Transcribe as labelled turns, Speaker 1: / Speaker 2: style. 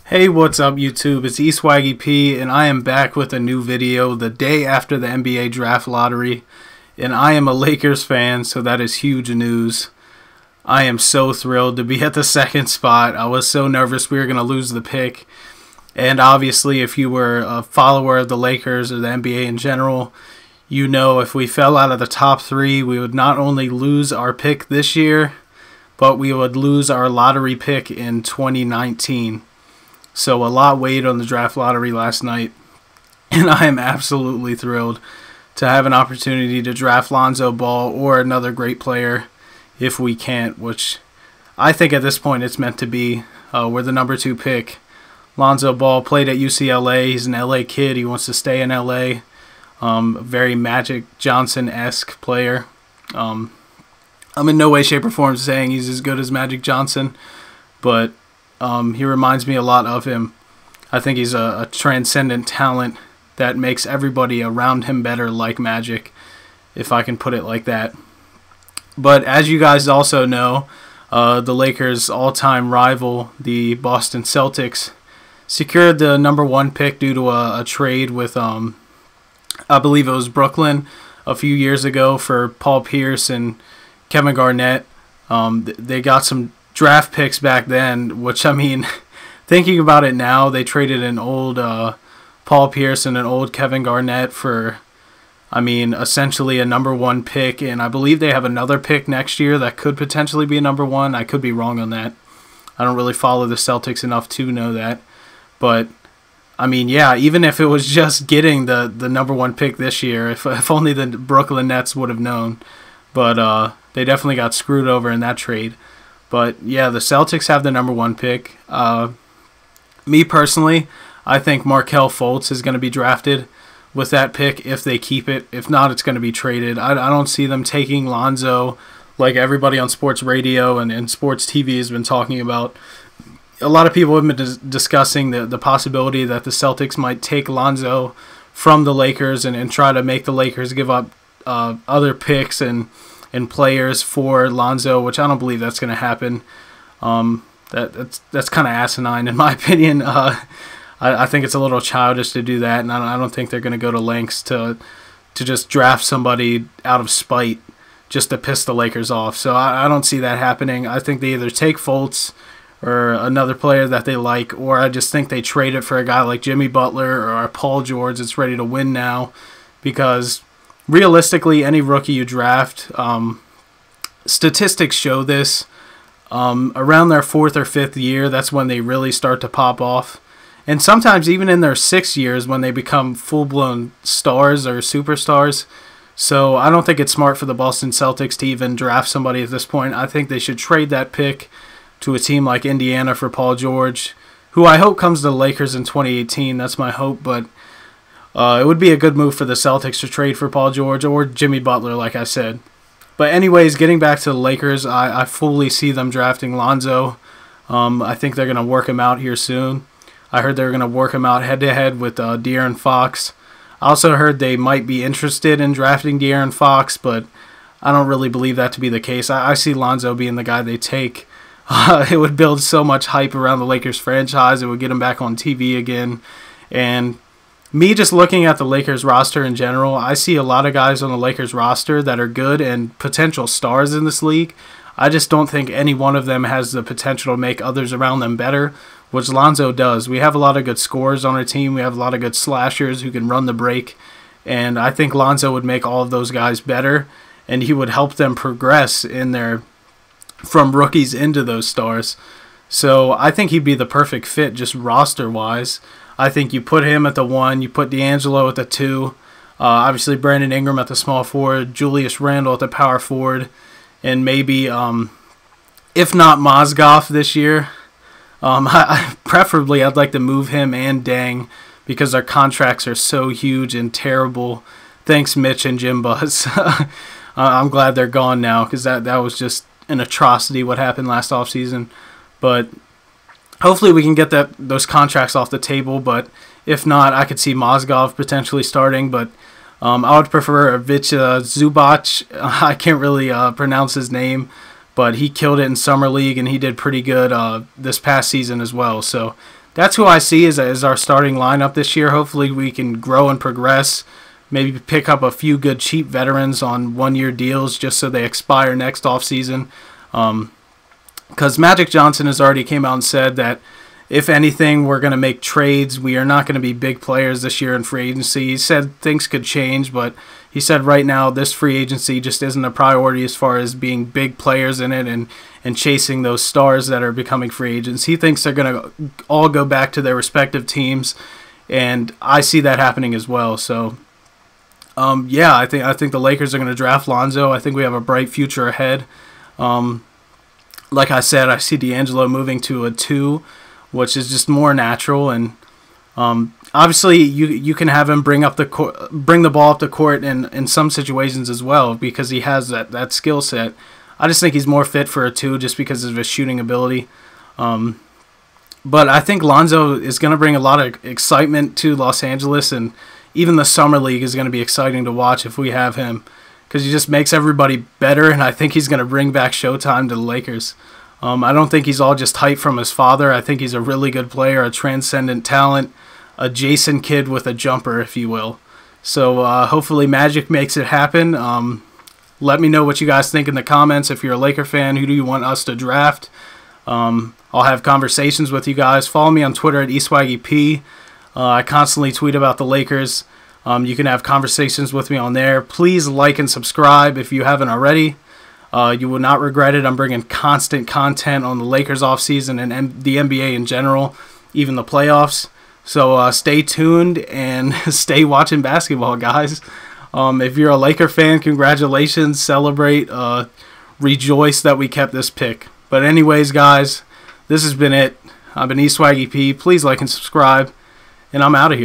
Speaker 1: Hey, what's up YouTube? It's eSwaggy P, and I am back with a new video the day after the NBA draft lottery. And I am a Lakers fan, so that is huge news. I am so thrilled to be at the second spot. I was so nervous we were going to lose the pick. And obviously, if you were a follower of the Lakers or the NBA in general, you know if we fell out of the top three, we would not only lose our pick this year, but we would lose our lottery pick in 2019. So a lot weighed on the draft lottery last night, and I am absolutely thrilled to have an opportunity to draft Lonzo Ball or another great player if we can't, which I think at this point it's meant to be. We're the number 2 pick. Lonzo Ball played at UCLA. He's an LA kid. He wants to stay in LA. Very Magic Johnson-esque player. I'm in no way, shape, or form saying he's as good as Magic Johnson, but he reminds me a lot of him. I think he's a transcendent talent that makes everybody around him better, like Magic, if I can put it like that. But as you guys also know, the Lakers' all-time rival, the Boston Celtics, secured the number 1 pick due to a trade with, I believe it was Brooklyn a few years ago for Paul Pierce and Kevin Garnett. They got some draft picks back then, which, I mean, thinking about it now, they traded an old Paul Pierce and an old Kevin Garnett for, I mean, essentially a number 1 pick, and I believe they have another pick next year that could potentially be a number 1. I could be wrong on that. I don't really follow the Celtics enough to know that. But, I mean, yeah, even if it was just getting the number 1 pick this year, if only the Brooklyn Nets would have known. But they definitely got screwed over in that trade. But, yeah, the Celtics have the number 1 pick. Me personally, I think Markelle Fultz is going to be drafted with that pick if they keep it. If not, it's going to be traded. I don't see them taking Lonzo like everybody on sports radio and sports TV has been talking about. A lot of people have been discussing the possibility that the Celtics might take Lonzo from the Lakers and try to make the Lakers give up other picks and players for Lonzo, which I don't believe that's going to happen. That's kind of asinine in my opinion. I think it's a little childish to do that, and I don't think they're going to go to lengths to just draft somebody out of spite just to piss the Lakers off. So I don't see that happening. I think they either take Fultz or another player that they like, or I just think they trade it for a guy like Jimmy Butler or Paul George that's ready to win now, because realistically, any rookie you draft, statistics show this, around their 4th or 5th year, that's when they really start to pop off. And sometimes even in their 6 years when they become full-blown stars or superstars. So I don't think it's smart for the Boston Celtics to even draft somebody at this point. I think they should trade that pick to a team like Indiana for Paul George, who I hope comes to the Lakers in 2018. That's my hope, but it would be a good move for the Celtics to trade for Paul George or Jimmy Butler, like I said. But anyways, getting back to the Lakers, I fully see them drafting Lonzo. I think they're going to work him out here soon. I heard they're going to work him out head-to-head with De'Aaron Fox. I also heard they might be interested in drafting De'Aaron Fox, but I don't really believe that to be the case. I see Lonzo being the guy they take. It would build so much hype around the Lakers franchise. It would get them back on TV again. And me just looking at the Lakers roster in general, I see a lot of guys on the Lakers roster that are good and potential stars in this league. I just don't think any one of them has the potential to make others around them better, which Lonzo does. We have a lot of good scorers on our team. We have a lot of good slashers who can run the break. And I think Lonzo would make all of those guys better, and he would help them progress in their from rookies into those stars. So I think he'd be the perfect fit just roster-wise. I think you put him at the 1, you put D'Angelo at the 2, obviously Brandon Ingram at the small forward, Julius Randle at the power forward, and maybe, if not Mozgov this year, preferably I'd like to move him and Dang because their contracts are so huge and terrible. Thanks, Mitch and Jim Buzz. I'm glad they're gone now because that was just an atrocity what happened last offseason. But hopefully we can get those contracts off the table. But if not, I could see Mozgov potentially starting. But I would prefer Vich Zubac. I can't really pronounce his name, but he killed it in Summer League, and he did pretty good this past season as well. So that's who I see as our starting lineup this year. Hopefully we can grow and progress. Maybe pick up a few good cheap veterans on one-year deals just so they expire next offseason. Because Magic Johnson has already came out and said that if anything, we're going to make trades. We are not going to be big players this year in free agency. He said things could change, but he said right now this free agency just isn't a priority as far as being big players in it and chasing those stars that are becoming free agents. He thinks they're going to all go back to their respective teams, and I see that happening as well. So, yeah, I think the Lakers are going to draft Lonzo. I think we have a bright future ahead. Like I said, I see D'Angelo moving to a 2, which is just more natural, and obviously you can have him bring the ball up the court in some situations as well because he has that skill set. I just think he's more fit for a 2 just because of his shooting ability. But I think Lonzo is going to bring a lot of excitement to Los Angeles, and even the Summer League is going to be exciting to watch if we have him because he just makes everybody better, and I think he's going to bring back Showtime to the Lakers. I don't think he's all just hype from his father. I think he's a really good player, a transcendent talent, a Jason Kidd with a jumper, if you will. So hopefully Magic makes it happen. Let me know what you guys think in the comments. If you're a Laker fan, who do you want us to draft? I'll have conversations with you guys. Follow me on Twitter at eSwaggyP. I constantly tweet about the Lakers. You can have conversations with me on there. Please like and subscribe if you haven't already. You will not regret it. I'm bringing constant content on the Lakers offseason and the NBA in general, even the playoffs. So stay tuned and stay watching basketball, guys. If you're a Laker fan, congratulations, celebrate, rejoice that we kept this pick. But anyways, guys, this has been it. I've been eSwaggyP. Please like and subscribe, and I'm out of here.